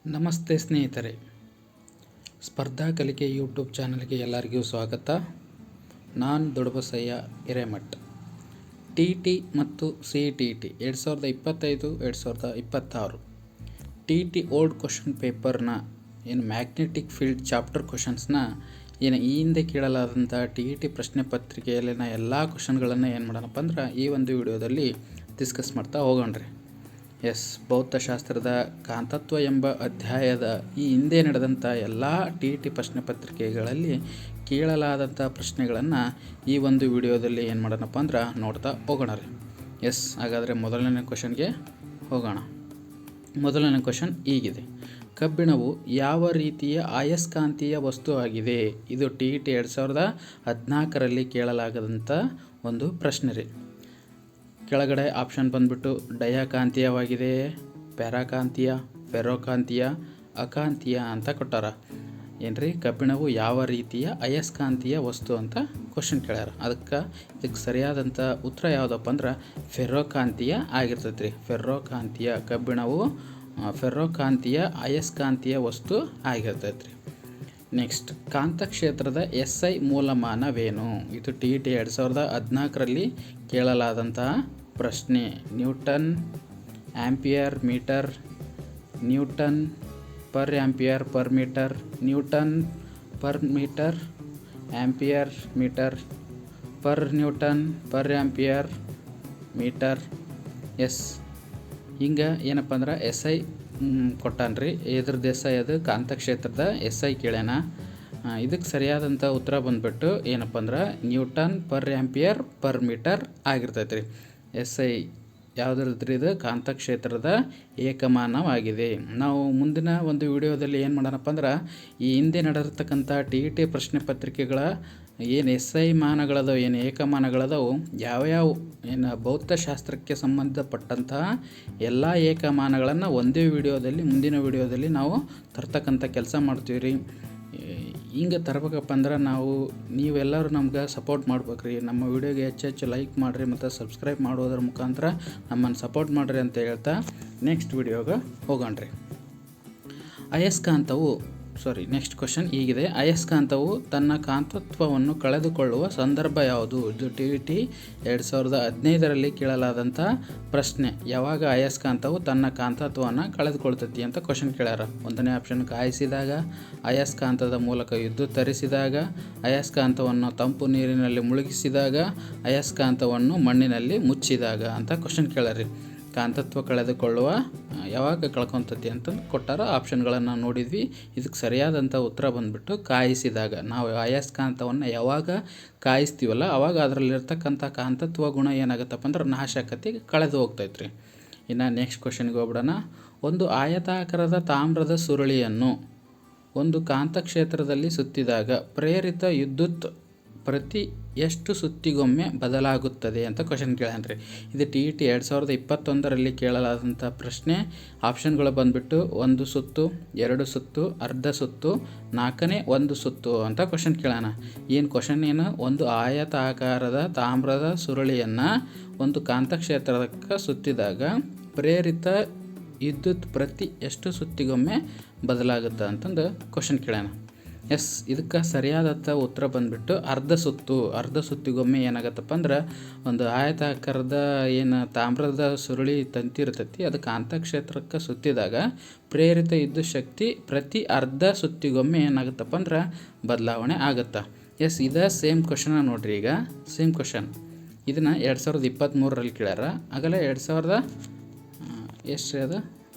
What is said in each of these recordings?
ನಮಸ್ತೆ ಸ್ನೇಹಿತರೆ, ಸ್ಪರ್ಧಾ ಕಲಿಕೆ ಯೂಟ್ಯೂಬ್ ಚಾನಲ್ಗೆ ಎಲ್ಲರಿಗೂ ಸ್ವಾಗತ. ನಾನು ದೊಡ್ಡಬಸಯ್ಯ ಹಿರೇಮಠ್. TT ಮತ್ತು CTT 2025-2026 TT ಓಲ್ಡ್ ಕ್ವಶನ್ ಪೇಪರ್ನ ಏನು ಮ್ಯಾಗ್ನೆಟಿಕ್ ಫೀಲ್ಡ್ ಚಾಪ್ಟರ್ ಕ್ವಶನ್ಸ್ನ ಏನು ಈ ಹಿಂದೆ ಕೇಳಲಾದಂಥ TT ಪ್ರಶ್ನೆ ಪತ್ರಿಕೆಯಲ್ಲಿನ ಎಲ್ಲ ಕ್ವಶನ್ಗಳನ್ನು ಏನು ಮಾಡೋಣಪ್ಪ ಅಂದ್ರೆ ಈ ಒಂದು ವಿಡಿಯೋದಲ್ಲಿ ಡಿಸ್ಕಸ್ ಮಾಡ್ತಾ ಹೋಗೋಣ್ರಿ. ಭೌತಶಾಸ್ತ್ರದ ಕಾಂತತ್ವ ಎಂಬ ಅಧ್ಯಾಯದ ಈ ಹಿಂದೆ ನಡೆದಂಥ ಎಲ್ಲ TT ಪ್ರಶ್ನೆ ಪತ್ರಿಕೆಗಳಲ್ಲಿ ಕೇಳಲಾದಂಥ ಪ್ರಶ್ನೆಗಳನ್ನು ಈ ಒಂದು ವಿಡಿಯೋದಲ್ಲಿ ಏನು ಮಾಡೋಣಪ್ಪ ಅಂದ್ರೆ ನೋಡ್ತಾ ಹೋಗೋಣ ರೀ. ಹಾಗಾದರೆ ಮೊದಲನೇ ಕ್ವಶನ್ಗೆ ಹೋಗೋಣ. ಮೊದಲನೇ ಕ್ವಶನ್ ಹೀಗಿದೆ: ಕಬ್ಬಿಣವು ಯಾವ ರೀತಿಯ ಅಯಸ್ಕಾಂತೀಯ ವಸ್ತು ಆಗಿದೆ? ಇದು TT 2014ರಲ್ಲಿ ಕೇಳಲಾಗದಂಥ ಒಂದು ಪ್ರಶ್ನೆ ರೀ. ಕೆಳಗಡೆ ಆಪ್ಷನ್ ಬಂದ್ಬಿಟ್ಟು ಡಯಾಕಾಂತೀಯವಾಗಿದೆ, ಪ್ಯಾರಾಕಾಂತೀಯ, ಫೆರೋಕಾಂತೀಯ, ಅಕಾಂತೀಯ ಅಂತ ಕೊಟ್ಟಾರ. ಏನ್ರಿ, ಕಬ್ಬಿಣವು ಯಾವ ರೀತಿಯ ಅಯಸ್ಕಾಂತೀಯ ವಸ್ತು ಅಂತ ಕ್ವಶನ್ ಕೇಳ್ಯಾರ. ಇದಕ್ಕೆ ಸರಿಯಾದಂಥ ಉತ್ತರ ಯಾವುದಪ್ಪ ಅಂದ್ರೆ ಫೆರೋಕಾಂತೀಯ ಆಗಿರ್ತೈತೆ ರೀ. ಫೆರೋಕಾಂತೀಯ ಕಬ್ಬಿಣವು ಫೆರೋಕಾಂತೀಯ ಅಯಸ್ಕಾಂತೀಯ ವಸ್ತು ಆಗಿರ್ತೈತೆ ರೀ. ನೆಕ್ಸ್ಟ್, ಕಾಂತಕ್ಷೇತ್ರದ SI ಮೂಲಮಾನವೇನು? ಇದು TT 2014ರಲ್ಲಿ ಕೇಳಲಾದಂತಹ ಪ್ರಶ್ನೆ. Newton ampere metre, newton per ampere per metre, newton per metre ampere metre, per newton per ampere metre. ಹಿಂಗೆ ಏನಪ್ಪ ಅಂದ್ರೆ SI ಕೊಟ್ಟಾನ್ರಿ. ಇದ್ರದ್ದು SI ಅದು ಕಾಂತಕ್ಷೇತ್ರದ SI ಕೇಳ್ಯಾನ. ಇದಕ್ಕೆ ಸರಿಯಾದಂಥ ಉತ್ತರ ಬಂದ್ಬಿಟ್ಟು ಏನಪ್ಪ ಅಂದ್ರೆ newton per ampere per metre ಆಗಿರ್ತೈತೆ ರೀ. SI ಯಾವುದ್ರದ್ರಿ? ಇದು ಕಾಂತಕ್ಷೇತ್ರದ ಏಕಮಾನವಾಗಿದೆ. ನಾವು ಮುಂದಿನ ಒಂದು ವಿಡಿಯೋದಲ್ಲಿ ಏನು ಮಾಡೋಣಪ್ಪ ಅಂದ್ರೆ ಈ ಹಿಂದೆ ನಡೆದಿರ್ತಕ್ಕಂಥ TT ಪ್ರಶ್ನೆ ಪತ್ರಿಕೆಗಳ ಏನು SI ಮಾನಗಳದವು, ಏನು ಏಕಮಾನಗಳದವು, ಯಾವ್ಯಾವ ಏನು ಭೌತಶಾಸ್ತ್ರಕ್ಕೆ ಸಂಬಂಧಪಟ್ಟಂತಹ ಎಲ್ಲ ಏಕಮಾನಗಳನ್ನು ಒಂದೇ ವಿಡಿಯೋದಲ್ಲಿ, ಮುಂದಿನ ವಿಡಿಯೋದಲ್ಲಿ ನಾವು ತರ್ತಕ್ಕಂಥ ಕೆಲಸ ಮಾಡ್ತೀವಿ ರೀ. ಹಿಂಗೆ ತರಬೇಕಪ್ಪ ಅಂದ್ರೆ ನೀವೆಲ್ಲರೂ ನಮ್ಗೆ ಸಪೋರ್ಟ್ ಮಾಡ್ಬೇಕ್ರಿ. ನಮ್ಮ ವಿಡಿಯೋಗೆ ಹೆಚ್ಚು ಲೈಕ್ ಮಾಡಿರಿ ಮತ್ತು ಸಬ್ಸ್ಕ್ರೈಬ್ ಮಾಡೋದ್ರ ಮುಖಾಂತರ ನಮ್ಮನ್ನು ಸಪೋರ್ಟ್ ಮಾಡಿರಿ ಅಂತ ಹೇಳ್ತಾ ನೆಕ್ಸ್ಟ್ ವಿಡಿಯೋಗೆ ಹೋಗೋಣ್ರಿ. ನೆಕ್ಸ್ಟ್ ಕ್ವಶನ್ ಹೀಗಿದೆ: ಅಯಸ್ಕಾಂತವು ತನ್ನ ಕಾಂತತ್ವವನ್ನು ಕಳೆದುಕೊಳ್ಳುವ ಸಂದರ್ಭ ಯಾವುದು? ಇದು TT 2015ರಲ್ಲಿ ಕೇಳಲಾದಂಥ ಪ್ರಶ್ನೆ. ಯಾವಾಗ ಅಯಸ್ಕಾಂತವು ತನ್ನ ಕಾಂತತ್ವವನ್ನು ಕಳೆದುಕೊಳ್ತೈತಿ ಅಂತ ಕ್ವಶನ್ ಕೇಳ್ಯಾರ. ಒಂದನೇ ಆಪ್ಷನ್ ಕಾಯಿಸಿದಾಗ, ಅಯಸ್ಕಾಂತದ ಮೂಲಕ ವಿದ್ಯುತ್ ತರಿಸಿದಾಗ, ಅಯಸ್ಕಾಂತವನ್ನು ತಂಪು ನೀರಿನಲ್ಲಿ ಮುಳುಗಿಸಿದಾಗ, ಅಯಸ್ಕಾಂತವನ್ನು ಮಣ್ಣಿನಲ್ಲಿ ಮುಚ್ಚಿದಾಗ ಅಂತ ಕ್ವಶನ್ ಕೇಳ್ಯಾರಿ. ಕಾಂತತ್ವ ಕಳೆದುಕೊಳ್ಳುವ ಯಾವಾಗ ಕಳ್ಕೊತತಿ ಅಂತ ಕೊಟ್ಟಾರ. ಆಪ್ಷನ್ಗಳನ್ನು ನೋಡಿದ್ವಿ. ಇದಕ್ಕೆ ಸರಿಯಾದಂಥ ಉತ್ತರ ಬಂದ್ಬಿಟ್ಟು ಕಾಯಿಸಿದಾಗ. ನಾವು ಅಯಸ್ಕಾಂತವನ್ನು ಯಾವಾಗ ಕಾಯಿಸ್ತೀವಲ್ಲ ಆವಾಗ ಅದರಲ್ಲಿರ್ತಕ್ಕಂಥ ಕಾಂತತ್ವ ಗುಣ ಏನಾಗುತ್ತಪ್ಪ ಅಂದ್ರೆ ನಾಶ ಆಕತಿ, ಕಳೆದು ಹೋಗ್ತೈತ್ರಿ. ಇನ್ನು ನೆಕ್ಸ್ಟ್ ಕ್ವಶನ್ಗೆ ಹೋಗ್ಬಿಡೋಣ. ಒಂದು ಆಯತಾಕಾರದ ತಾಮ್ರದ ಸುರುಳಿಯನ್ನು ಒಂದು ಕಾಂತಕ್ಷೇತ್ರದಲ್ಲಿ ಸುತ್ತಿದಾಗ ಪ್ರೇರಿತ ವಿದ್ಯುತ್ ಪ್ರತಿ ಎಷ್ಟು ಸುತ್ತಿಗೊಮ್ಮೆ ಬದಲಾಗುತ್ತದೆ ಅಂತ ಕ್ವಶನ್ ಕೇಳ್ಯಾನ್ರಿ. ಇದು TT 2021ರಲ್ಲಿ ಕೇಳಲಾದಂಥ ಪ್ರಶ್ನೆ. ಆಪ್ಷನ್ಗಳು ಬಂದ್ಬಿಟ್ಟು 1 ಸುತ್ತು, 2 ಸುತ್ತು, ಅರ್ಧ ಸುತ್ತು, 4ನೇ 1 ಸುತ್ತು ಅಂತ ಕ್ವಶನ್ ಕೇಳೋಣ. ಕ್ವಶನ್ ಏನು? ಒಂದು ಆಯತಾಕಾರದ ತಾಮ್ರದ ಸುರುಳಿಯನ್ನು ಒಂದು ಕಾಂತಕ್ಷೇತ್ರಕ್ಕೆ ಸುತ್ತಿದಾಗ ಪ್ರೇರಿತ ವಿದ್ಯುತ್ ಪ್ರತಿ ಎಷ್ಟು ಸುತ್ತಿಗೊಮ್ಮೆ ಬದಲಾಗುತ್ತೆ ಅಂತಂದು ಕ್ವಶನ್ ಕೇಳೋಣ. ಇದಕ್ಕೆ ಸರಿಯಾದಂಥ ಉತ್ತರ ಬಂದ್ಬಿಟ್ಟು ಅರ್ಧ ಸುತ್ತು. ಅರ್ಧ ಸುತ್ತಿಗೊಮ್ಮೆ ಏನಾಗತ್ತಪ್ಪ ಅಂದ್ರೆ ಒಂದು ಆಯತಾಕಾರದ ಏನು ತಾಮ್ರದ ಸುರುಳಿ ತಂತಿ ಇರ್ತೈತಿ, ಅದು ಕಾಂತಕ್ಷೇತ್ರಕ್ಕೆ ಸುತ್ತಿದಾಗ ಪ್ರೇರಿತ ವಿದ್ಯುತ್ ಶಕ್ತಿ ಪ್ರತಿ ಅರ್ಧ ಸುತ್ತಿಗೊಮ್ಮೆ ಏನಾಗುತ್ತಪ್ಪ ಅಂದ್ರೆ ಬದಲಾವಣೆ ಆಗುತ್ತೆ. ಇದೇ ಸೇಮ್ ಕ್ವಶನ ನೋಡ್ರಿ. ಈಗ ಸೇಮ್ ಕ್ವಶನ್ ಇದನ್ನು 2023ರಲ್ಲಿ ಕೇಳ್ಯಾರ. ಆಗಲೇ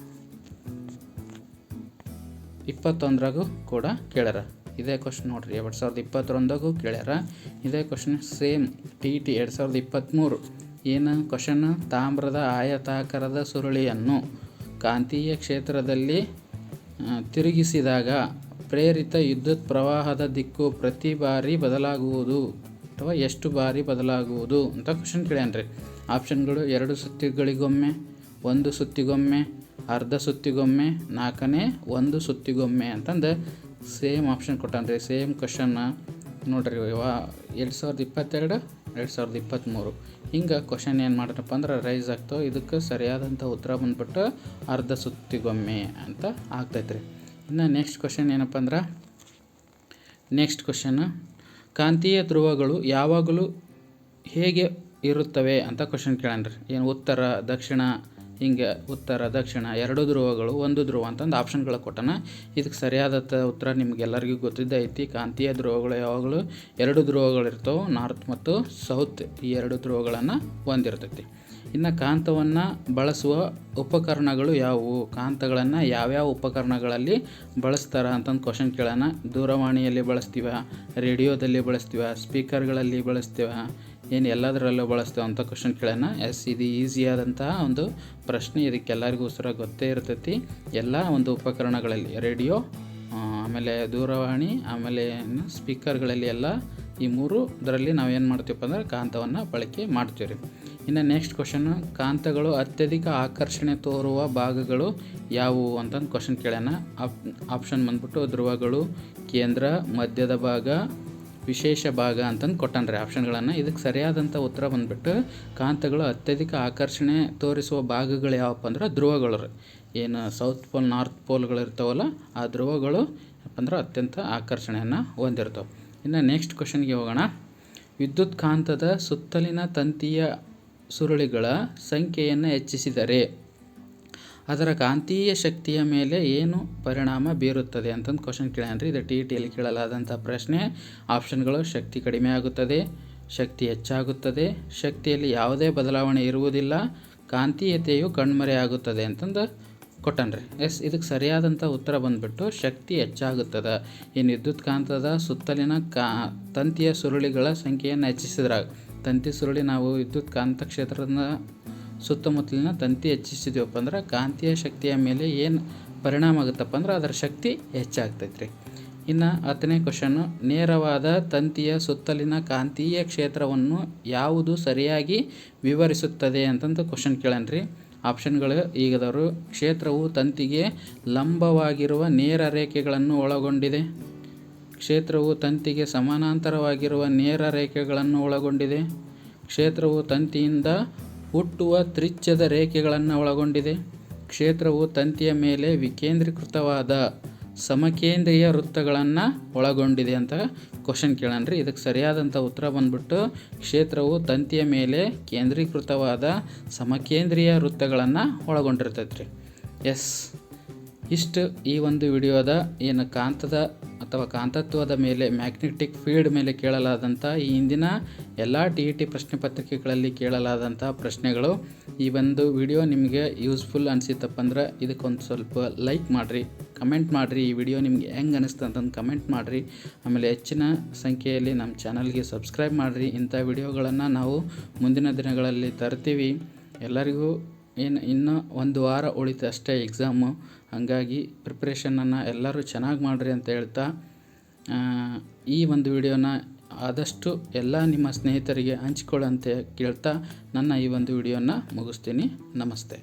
2021ರಾಗೂ ಕೂಡ ಕೇಳ್ಯಾರ. ಇದೇ ಕ್ವಶನ್ ನೋಡ್ರಿ. 2021ಗೂ ಕೇಳ್ಯಾರ. ಇದೇ ಕ್ವಶನ್ ಸೇಮ್ TT 2023 ಏನು ಕ್ವಶನ್? ತಾಮ್ರದ ಆಯತಾಕಾರದ ಸುರುಳಿಯನ್ನು ಕಾಂತೀಯ ಕ್ಷೇತ್ರದಲ್ಲಿ ತಿರುಗಿಸಿದಾಗ ಪ್ರೇರಿತ ವಿದ್ಯುತ್ ಪ್ರವಾಹದ ದಿಕ್ಕು ಪ್ರತಿ ಬಾರಿ ಬದಲಾಗುವುದು ಅಥವಾ ಎಷ್ಟು ಬಾರಿ ಬದಲಾಗುವುದು ಅಂತ ಕ್ವಶನ್ ಕೇಳ್ಯಾನ್ರಿ. ಆಪ್ಷನ್ಗಳು 2 ಸುತ್ತಿಗಳಿಗೊಮ್ಮೆ, 1 ಸುತ್ತಿಗೊಮ್ಮೆ, ಅರ್ಧ ಸುತ್ತಿಗೊಮ್ಮೆ, 4ನೇ 1 ಸುತ್ತಿಗೊಮ್ಮೆ ಅಂತಂದು ಸೇಮ್ ಆಪ್ಷನ್ ಕೊಟ್ಟಾನ್ರಿ. ಸೇಮ್ ಕ್ವಶನ್ನ ನೋಡ್ರಿ. 2022 2023. ಹಿಂಗೆ ಕ್ವಶನ್ ಏನು ಮಾಡ್ರಪ್ಪ ಅಂದ್ರೆ ರೈಸ್ ಆಗ್ತಾವೆ. ಇದಕ್ಕೆ ಸರಿಯಾದಂಥ ಉತ್ತರ ಬಂದ್ಬಿಟ್ಟು ಅರ್ಧ ಸುತ್ತಿಗೊಮ್ಮೆ ಅಂತ ಆಗ್ತೈತ್ರಿ. ಇನ್ನು ನೆಕ್ಸ್ಟ್ ಕ್ವಶನ್ ಏನಪ್ಪ ಅಂದ್ರೆ, ನೆಕ್ಸ್ಟ್ ಕ್ವಶನ್ ಕಾಂತೀಯ ಧ್ರುವಗಳು ಯಾವಾಗಲೂ ಹೇಗೆ ಇರುತ್ತವೆ ಅಂತ ಕ್ವಶನ್ ಕೇಳನ್ರಿ. ಏನು ಉತ್ತರ ದಕ್ಷಿಣ, ಹಿಂಗೆ ಉತ್ತರ ದಕ್ಷಿಣ 2 ಧ್ರುವಗಳು 1 ಧ್ರುವ ಅಂತಂದು ಆಪ್ಷನ್ಗಳು ಕೊಟ್ಟನ. ಇದಕ್ಕೆ ಸರಿಯಾದ ಉತ್ತರ ನಿಮಗೆಲ್ಲರಿಗೂ ಗೊತ್ತಿದ್ದೇ ಐತಿ. ಕಾಂತೀಯ ಧ್ರುವಗಳು ಯಾವಾಗಲೂ 2 ಧ್ರುವಗಳಿರ್ತವೆ, ನಾರ್ತ್ ಮತ್ತು ಸೌತ್. ಈ 2 ಧ್ರುವಗಳನ್ನು ಹೊಂದಿರ್ತೈತಿ. ಇನ್ನು ಕಾಂತವನ್ನು ಬಳಸುವ ಉಪಕರಣಗಳು ಯಾವುವು, ಕಾಂತಗಳನ್ನು ಯಾವ್ಯಾವ ಉಪಕರಣಗಳಲ್ಲಿ ಬಳಸ್ತಾರೆ ಅಂತಂದು ಕ್ವಶನ್ ಕೇಳೋಣ. ದೂರವಾಣಿಯಲ್ಲಿ ಬಳಸ್ತೀವ, ರೇಡಿಯೋದಲ್ಲಿ ಬಳಸ್ತೀವ, ಸ್ಪೀಕರ್ಗಳಲ್ಲಿ ಬಳಸ್ತೀವ, ಏನು ಎಲ್ಲದರಲ್ಲೂ ಬಳಸ್ತೇವೆ ಅಂತ ಕ್ವಶನ್ ಕೇಳೋಣ. ಇದು ಈಸಿಯಾದಂತಹ ಒಂದು ಪ್ರಶ್ನೆ. ಇದಕ್ಕೆಲ್ಲರಿಗೂ ಉತ್ತರ ಗೊತ್ತೇ ಇರ್ತೈತಿ. ಎಲ್ಲ ಒಂದು ಉಪಕರಣಗಳಲ್ಲಿ ರೇಡಿಯೋ, ಆಮೇಲೆ ದೂರವಾಣಿ, ಆಮೇಲೆ ಸ್ಪೀಕರ್ಗಳಲ್ಲಿ ಎಲ್ಲ ಈ 3 ನಾವೇನು ಮಾಡ್ತೀವಪ್ಪ ಅಂದ್ರೆ ಕಾಂತವನ್ನು ಬಳಕೆ ಮಾಡ್ತೀವಿ ರೀ. ಇನ್ನು ನೆಕ್ಸ್ಟ್ ಕ್ವಶನ್, ಕಾಂತಗಳು ಅತ್ಯಧಿಕ ಆಕರ್ಷಣೆ ತೋರುವ ಭಾಗಗಳು ಯಾವುವು ಅಂತಂದು ಕ್ವಶನ್ ಕೇಳೋಣ. ಆಪ್ಷನ್ ಬಂದ್ಬಿಟ್ಟು ಧ್ರುವಗಳು, ಕೇಂದ್ರ, ಮಧ್ಯದ ಭಾಗ, ವಿಶೇಷ ಭಾಗ ಅಂತಂದು ಕೊಟ್ಟನ್ರಿ ಆಪ್ಷನ್ಗಳನ್ನು. ಇದಕ್ಕೆ ಸರಿಯಾದಂಥ ಉತ್ತರ ಬಂದ್ಬಿಟ್ಟು ಕಾಂತಗಳು ಅತ್ಯಧಿಕ ಆಕರ್ಷಣೆ ತೋರಿಸುವ ಭಾಗಗಳು ಯಾವಪ್ಪ ಅಂದ್ರೆ ಧ್ರುವಗಳು ರೀ. ಏನು ಸೌತ್ ಪೋಲ್ ನಾರ್ತ್ ಪೋಲ್ಗಳು ಇರ್ತಾವಲ್ಲ, ಆ ಧ್ರುವಗಳು ಏನಪ್ಪ ಅಂದ್ರೆ ಅತ್ಯಂತ ಆಕರ್ಷಣೆಯನ್ನು ಹೊಂದಿರ್ತವೆ. ಇನ್ನು ನೆಕ್ಸ್ಟ್ ಕ್ವಶನ್ಗೆ ಹೋಗೋಣ. ವಿದ್ಯುತ್ ಕಾಂತದ ಸುತ್ತಲಿನ ತಂತಿಯ ಸುರುಳಿಗಳ ಸಂಖ್ಯೆಯನ್ನು ಹೆಚ್ಚಿಸಿದರೆ ಅದರ ಕಾಂತೀಯ ಶಕ್ತಿಯ ಮೇಲೆ ಏನು ಪರಿಣಾಮ ಬೀರುತ್ತದೆ ಅಂತಂದು ಕ್ವಶನ್ ಕೇಳ್ಯಾನ್ರಿ. ಇದು TETಯಲ್ಲಿ ಕೇಳಲಾದಂಥ ಪ್ರಶ್ನೆ. ಆಪ್ಷನ್ಗಳು ಶಕ್ತಿ ಕಡಿಮೆ ಆಗುತ್ತದೆ, ಶಕ್ತಿ ಹೆಚ್ಚಾಗುತ್ತದೆ, ಶಕ್ತಿಯಲ್ಲಿ ಯಾವುದೇ ಬದಲಾವಣೆ ಇರುವುದಿಲ್ಲ, ಕಾಂತೀಯತೆಯು ಕಣ್ಮರೆಯಾಗುತ್ತದೆ ಅಂತಂದು ಕೊಟ್ಟನ್ರಿ. ಇದಕ್ಕೆ ಸರಿಯಾದಂಥ ಉತ್ತರ ಬಂದ್ಬಿಟ್ಟು ಶಕ್ತಿ ಹೆಚ್ಚಾಗುತ್ತದೆ. ಏನು ವಿದ್ಯುತ್ ಕಾಂತದ ಸುತ್ತಲಿನ ತಂತಿಯ ಸುರುಳಿಗಳ ಸಂಖ್ಯೆಯನ್ನು ಹೆಚ್ಚಿಸಿದ್ರಾಗ, ತಂತಿ ಸುರುಳಿ ನಾವು ವಿದ್ಯುತ್ ಕಾಂತ ಕ್ಷೇತ್ರದ ಸುತ್ತಮುತ್ತಲಿನ ತಂತಿ ಹೆಚ್ಚಿಸಿದೀವಪ್ಪ ಅಂದ್ರೆ ಕಾಂತೀಯ ಶಕ್ತಿಯ ಮೇಲೆ ಏನು ಪರಿಣಾಮ ಆಗುತ್ತಪ್ಪ ಅಂದ್ರೆ ಅದರ ಶಕ್ತಿ ಹೆಚ್ಚಾಗ್ತೈತೆ ರೀ. ಇನ್ನು 10ನೇ ಕ್ವಶನ್ನು, ನೇರವಾದ ತಂತಿಯ ಸುತ್ತಲಿನ ಕಾಂತೀಯ ಕ್ಷೇತ್ರವನ್ನು ಯಾವುದು ಸರಿಯಾಗಿ ವಿವರಿಸುತ್ತದೆ ಅಂತಂದು ಕ್ವಶನ್ ಕೇಳನ್ರಿ. ಆಪ್ಷನ್ಗಳು ಈಗದವರು. ಕ್ಷೇತ್ರವು ತಂತಿಗೆ ಲಂಬವಾಗಿರುವ ನೇರ ರೇಖೆಗಳನ್ನು ಒಳಗೊಂಡಿದೆ, ಕ್ಷೇತ್ರವು ತಂತಿಗೆ ಸಮಾನಾಂತರವಾಗಿರುವ ನೇರ ರೇಖೆಗಳನ್ನು ಒಳಗೊಂಡಿದೆ, ಕ್ಷೇತ್ರವು ತಂತಿಯಿಂದ ಹುಟ್ಟುವ ತ್ರಿಜ್ಯದ ರೇಖೆಗಳನ್ನು ಒಳಗೊಂಡಿದೆ, ಕ್ಷೇತ್ರವು ತಂತಿಯ ಮೇಲೆ ವಿಕೇಂದ್ರೀಕೃತವಾದ ಸಮಕೇಂದ್ರೀಯ ವೃತ್ತಗಳನ್ನು ಒಳಗೊಂಡಿದೆ ಅಂತ ಕ್ವಶನ್ ಕೇಳನ್ರಿ. ಇದಕ್ಕೆ ಸರಿಯಾದಂಥ ಉತ್ತರ ಬಂದ್ಬಿಟ್ಟು ಕ್ಷೇತ್ರವು ತಂತಿಯ ಮೇಲೆ ಕೇಂದ್ರೀಕೃತವಾದ ಸಮಕೇಂದ್ರೀಯ ವೃತ್ತಗಳನ್ನು ಒಳಗೊಂಡಿರ್ತೈತೆ ರೀ. ಇಷ್ಟು ಈ ಒಂದು ವಿಡಿಯೋದ ಏನು ಕಾಂತದ ಅಥವಾ ಕಾಂತತ್ವದ ಮೇಲೆ, ಮ್ಯಾಗ್ನೆಟಿಕ್ ಫೀಲ್ಡ್ ಮೇಲೆ ಕೇಳಲಾದಂಥ ಈ ಹಿಂದಿನ ಎಲ್ಲ TET ಪ್ರಶ್ನೆ ಪತ್ರಿಕೆಗಳಲ್ಲಿ ಕೇಳಲಾದಂಥ ಪ್ರಶ್ನೆಗಳು. ಈ ಒಂದು ವಿಡಿಯೋ ನಿಮಗೆ ಯೂಸ್ಫುಲ್ ಅನಿಸಿತ್ತಪ್ಪ ಅಂದ್ರೆ ಇದಕ್ಕೊಂದು ಸ್ವಲ್ಪ ಲೈಕ್ ಮಾಡಿರಿ, ಕಮೆಂಟ್ ಮಾಡಿರಿ. ಈ ವಿಡಿಯೋ ನಿಮ್ಗೆ ಹೆಂಗೆ ಅನಿಸ್ತು ಅಂತಂದು ಕಮೆಂಟ್ ಮಾಡಿರಿ. ಆಮೇಲೆ ಹೆಚ್ಚಿನ ಸಂಖ್ಯೆಯಲ್ಲಿ ನಮ್ಮ ಚಾನಲ್ಗೆ ಸಬ್ಸ್ಕ್ರೈಬ್ ಮಾಡಿರಿ. ಇಂಥ ವಿಡಿಯೋಗಳನ್ನು ನಾವು ಮುಂದಿನ ದಿನಗಳಲ್ಲಿ ತರ್ತೀವಿ. ಎಲ್ಲರಿಗೂ ಇನ್ನೂ 1 ವಾರ ಉಳಿತು ಅಷ್ಟೇ ಎಕ್ಸಾಮು. ಹಾಗಾಗಿ ಪ್ರಿಪ್ರೇಷನನ್ನು ಎಲ್ಲರೂ ಚೆನ್ನಾಗಿ ಮಾಡಿರಿ ಅಂತ ಹೇಳ್ತಾ, ಈ ಒಂದು ವಿಡಿಯೋನ ಆದಷ್ಟು ಎಲ್ಲ ನಿಮ್ಮ ಸ್ನೇಹಿತರಿಗೆ ಹಂಚಿಕೊಳ್ಳಂತೆ ಕೇಳ್ತಾ ನನ್ನ ಈ ಒಂದು ವಿಡಿಯೋನ ಮುಗಿಸ್ತೀನಿ. ನಮಸ್ತೆ.